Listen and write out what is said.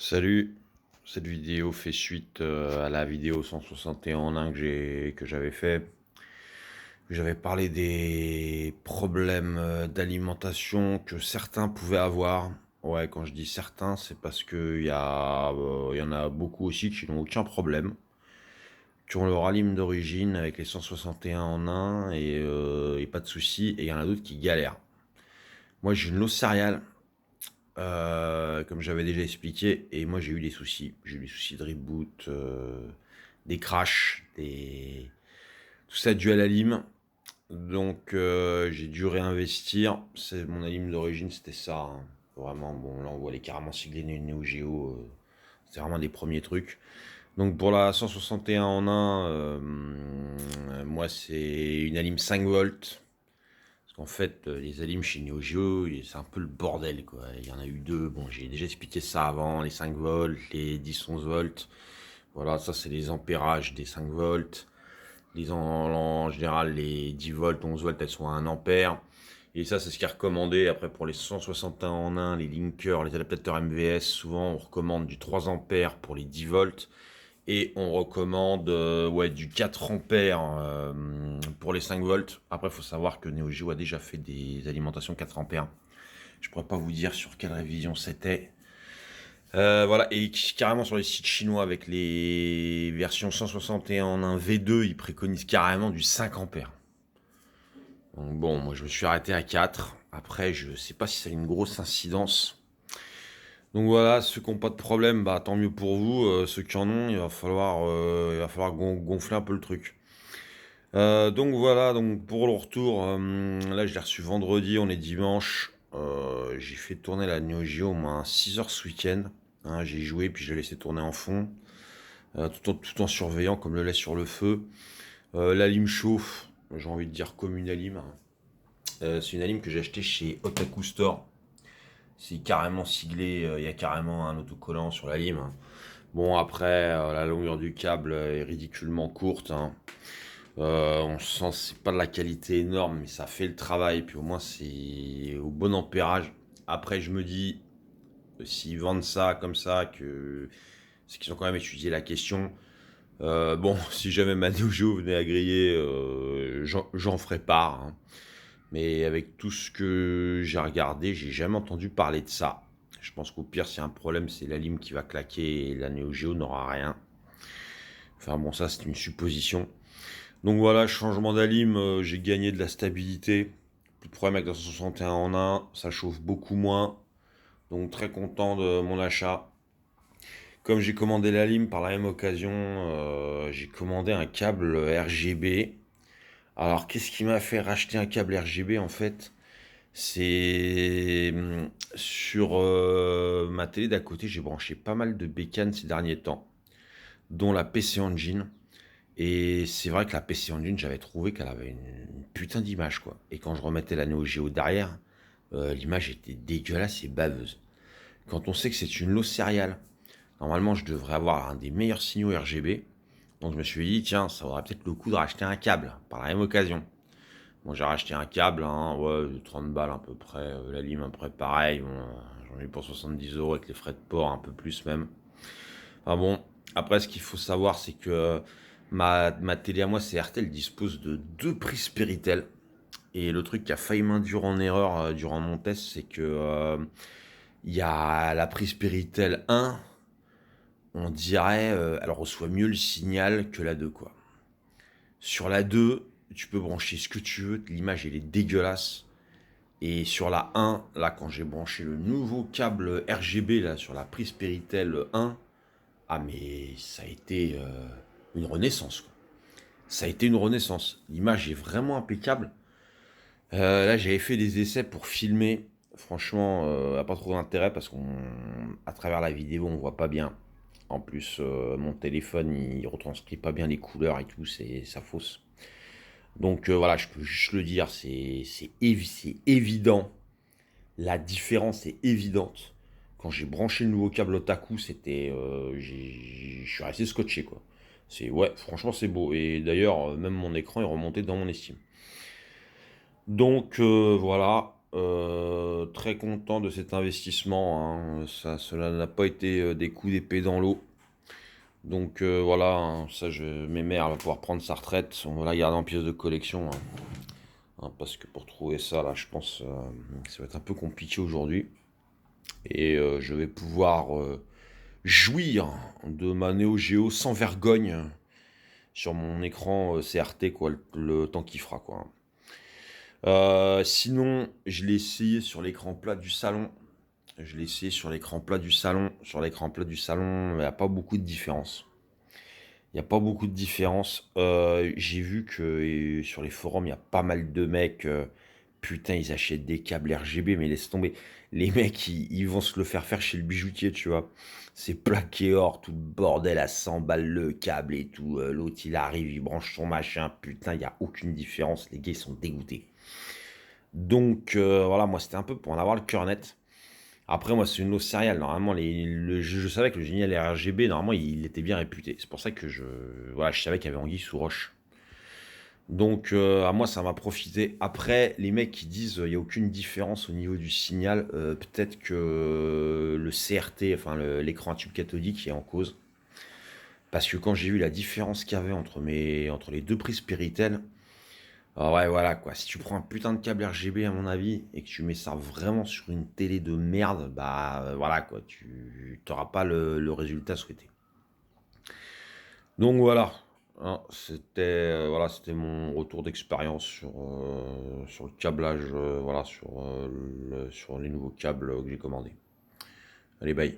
Salut, cette vidéo fait suite à la vidéo 161 en 1 que j'avais fait. J'avais parlé des problèmes d'alimentation que certains pouvaient avoir. Ouais, quand je dis certains, c'est parce il y en a beaucoup aussi qui n'ont aucun problème, qui ont leur alim d'origine avec les 161 en 1 et pas de soucis. Et il y en a d'autres qui galèrent. Moi, j'ai une low céréale. Comme j'avais déjà expliqué, et moi j'ai eu des soucis. J'ai eu des soucis de reboot, des crashs, tout ça dû à la lime. Donc j'ai dû réinvestir. C'est mon alim d'origine, c'était ça, hein. Vraiment, bon, là on voit les carrément siglés Neo Geo. C'est vraiment des premiers trucs. Donc pour la 161 en 1, moi c'est une alim 5 volts. Parce qu'en fait, les alims chez Neo Geo, c'est un peu le bordel, quoi. Il y en a eu deux. Bon, j'ai déjà expliqué ça avant, les 5 volts, les 10-11 volts. Voilà, ça c'est les ampérages des 5 volts. En général, les 10 volts, 11 volts, elles sont à 1 ampère. Et ça, c'est ce qui est recommandé. Après, pour les 161 en 1, les linkers, les adaptateurs MVS, souvent on recommande du 3 ampères pour les 10 volts. Et on recommande ouais, du 4 ampères pour les 5 volts. Après, il faut savoir que Neo Geo a déjà fait des alimentations 4 ampères. Je pourrais pas vous dire sur quelle révision c'était. Voilà, et carrément sur les sites chinois avec les versions 161 en 1 V2, ils préconisent carrément du 5 ampères. Donc bon, moi je me suis arrêté à 4. Après, je sais pas si ça a une grosse incidence. Donc voilà, ceux qui n'ont pas de problème, bah tant mieux pour vous. Ceux qui en ont, il va falloir gonfler un peu le truc. Donc voilà, donc pour le retour, là je l'ai reçu vendredi, on est dimanche. J'ai fait tourner la Neo Geo au moins 6 heures ce week-end. Hein, j'ai joué puis je l'ai laissé tourner en fond, tout en surveillant comme le lait sur le feu. La lime chauffe, j'ai envie de dire comme une alime. C'est une alime que j'ai acheté chez Otaku Store. C'est carrément siglé, il y a carrément un autocollant sur la lime. Bon après, la longueur du câble est ridiculement courte, hein. On sent c'est pas de la qualité énorme, mais ça fait le travail. Puis au moins c'est au bon ampérage. Après je me dis, s'ils vendent ça comme ça, que c'est qu'ils ont quand même étudié la question. Bon, si jamais ma Neo Geo venait à griller, j'en ferais part, hein. Mais avec tout ce que j'ai regardé, j'ai jamais entendu parler de ça. Je pense qu'au pire, s'il y a un problème, c'est la lime qui va claquer et la Neo Geo n'aura rien. Enfin bon, ça c'est une supposition. Donc voilà, changement d'alim, j'ai gagné de la stabilité. Plus de problème avec la 161 en 1, ça chauffe beaucoup moins. Donc très content de mon achat. Comme j'ai commandé la lime par la même occasion, j'ai commandé un câble RGB. Alors qu'est-ce qui m'a fait racheter un câble RGB en fait? C'est sur ma télé d'à côté, j'ai branché pas mal de bécanes ces derniers temps, dont la PC Engine. Et c'est vrai que la PC Engine, j'avais trouvé qu'elle avait une putain d'image, quoi. Et quand je remettais la Neo Geo derrière, l'image était dégueulasse et baveuse. Quand on sait que c'est une low serial, normalement je devrais avoir un des meilleurs signaux RGB. Donc je me suis dit, tiens, ça vaudrait peut-être le coup de racheter un câble, par la même occasion. Bon, j'ai racheté un câble, hein, ouais, de 30 balles à peu près. La lime, à peu près pareil. Bon, j'en ai eu pour 70 euros avec les frais de port, un peu plus même. Enfin bon, après, ce qu'il faut savoir, c'est que ma télé à moi, c'est RTL, dispose de deux prises Péritel. Et le truc qui a failli m'induire en erreur durant mon test, c'est que il y a la prise Péritel 1, on dirait, elle reçoit mieux le signal que la 2, quoi. Sur la 2, tu peux brancher ce que tu veux, l'image elle est dégueulasse. Et sur la 1, là, quand j'ai branché le nouveau câble RGB là, sur la prise Péritel 1, ah, mais ça a été une renaissance, quoi. Ça a été une renaissance. L'image est vraiment impeccable. Là, j'avais fait des essais pour filmer. Franchement, pas trop d'intérêt parce qu'à travers la vidéo, on voit pas bien. En plus, mon téléphone, il retranscrit pas bien les couleurs et tout, c'est ça fausse. Donc voilà, je peux juste le dire, c'est évident. La différence est évidente. Quand j'ai branché le nouveau câble Otaku, c'était, je suis resté scotché, quoi. C'est ouais, franchement c'est beau. Et d'ailleurs, même mon écran est remonté dans mon estime. Donc voilà. très content de cet investissement, hein. Cela n'a pas été des coups d'épée dans l'eau. Donc voilà, hein, ça, mes mères elle va pouvoir prendre sa retraite. On va la garder en pièces de collection, hein. Parce que pour trouver ça, là, je pense ça va être un peu compliqué aujourd'hui. Et je vais pouvoir jouir de ma Neo Geo sans vergogne sur mon écran CRT, quoi, le temps qu'il fera, quoi. Sinon, je l'ai essayé sur l'écran plat du salon. Je l'ai essayé sur l'écran plat du salon. Sur l'écran plat du salon, il n'y a pas beaucoup de différence. Il n'y a pas beaucoup de différence. J'ai vu que sur les forums, il y a pas mal de mecs. Putain, ils achètent des câbles RGB, mais laisse tomber. Les mecs, ils vont se le faire chez le bijoutier, tu vois. C'est plaqué or, tout le bordel à 100 balles le câble et tout. L'autre, il arrive, il branche son machin. Putain, il n'y a aucune différence. Les gars, ils sont dégoûtés. Donc, voilà, moi, c'était un peu pour en avoir le cœur net. Après, moi, c'est une eau céréale. Normalement, je savais que le génie RGB, normalement, il était bien réputé. C'est pour ça que voilà, je savais qu'il y avait anguille sous roche. Donc, à moi, ça m'a profité. Après, les mecs qui disent il n'y a aucune différence au niveau du signal, peut-être que le CRT, enfin l'écran à tube cathodique, est en cause. Parce que quand j'ai vu la différence qu'il y avait entre les deux prises Péritel, ah ouais, voilà quoi. Si tu prends un putain de câble RGB, à mon avis, et que tu mets ça vraiment sur une télé de merde, bah voilà quoi, tu n'auras pas le résultat souhaité. Donc voilà, hein, voilà, c'était mon retour d'expérience sur le câblage, voilà, sur les nouveaux câbles que j'ai commandés. Allez, bye.